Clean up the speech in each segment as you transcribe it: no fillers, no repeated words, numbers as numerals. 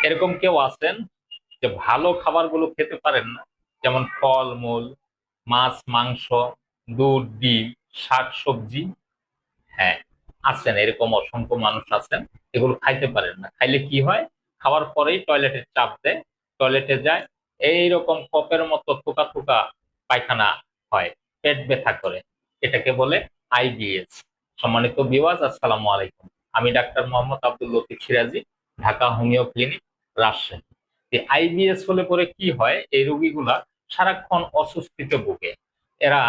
এরকম কেউ আছেন যে ভালো খাবারগুলো খেতে পারেন না, যেমন ফলমূল, মাছ, মাংস, দুধ, ডিম, শাক সবজি? হ্যাঁ, আছেন, এরকম অসংখ্য মানুষ আছেন এগুলো খাইতে পারেন না। খাইলে কি হয়? খাওয়ার পরেই টয়লেটের চাপ দেয়, টয়লেটে যায়, এইরকম কপের মতো থোকা থোকা পায়খানা হয়, পেট ব্যথা করে। এটাকে বলে আইবিএস। সম্মানিত ভিউয়ার্স, আসসালামু আলাইকুম। আমি ডাক্তার Mohammad Abdul Latif Siraji, Dhaka homeo clinic, Rajshahi. IBS হলে পরে কি হয়, এই রোগীগুলা সারাক্ষণ অস্বস্তিতে ভোগে। এরা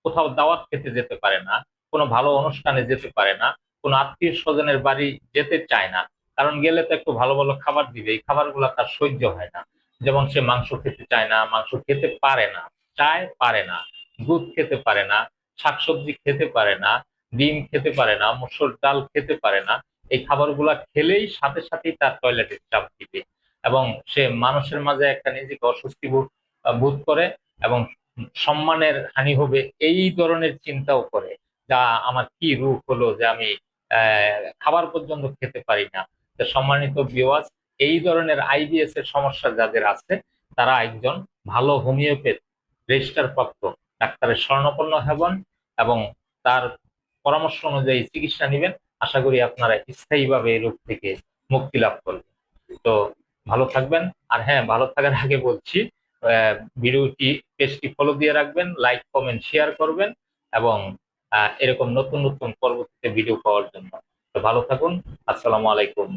কোথাও দাওয়াত খেতে যেতে পারে না, কোনো ভালো অনুষ্ঠানে যেতে পারে না, কোনো আত্মীয় স্বজনের বাড়ি যেতে চায় না। কারণ গেলে তো একটু ভালো ভালো খাবার দিবে, এই খাবারগুলো তার সহ্য হয় না। যেমন সে মাংস খেতে চায় না, মাংস খেতে পারে না, চায় পারে না, দুধ খেতে পারে না, শাকসবজি খেতে পারে না, ডিম খেতে পারে না, মসুর ডাল খেতে পারে না। এই খাবারগুলা খেলেই সাথে সাথেই তার টয়লেটের চাপ দিবে, এবং সে মানুষের মাঝে একটা নিজেকে অস্বস্তি বোধ করে, এবং সম্মানের হানি হবে এই ধরনের চিন্তাও করে। যা আমার কি রূপ হলো যে আমি খাবার পর্যন্ত খেতে পারি না। তো সম্মানিত ভিউয়ার্স, এই ধরনের আইবিএস এর সমস্যা যাদের আছে, তারা একজন ভালো হোমিওপ্যাথ, রেজিস্টার প্রাপ্ত ডাক্তারের শরণাপন্ন হবেন, এবং তার পরামর্শ অনুযায়ী চিকিৎসা নেবেন। আশা করি আপনারা স্থায়ীভাবে এই রোগ থেকে মুক্তি লাভ করবেন। তো ভালো থাকবেন। আর হ্যাঁ, ভালো থাকার আগে বলছি, আহ, ভিডিওটি, পেজটি ফলো দিয়ে রাখবেন, লাইক কমেন্ট শেয়ার করবেন, এবং এরকম নতুন নতুন পরবর্তীতে ভিডিও পাওয়ার জন্য। তো ভালো থাকুন। আসসালামু আলাইকুম।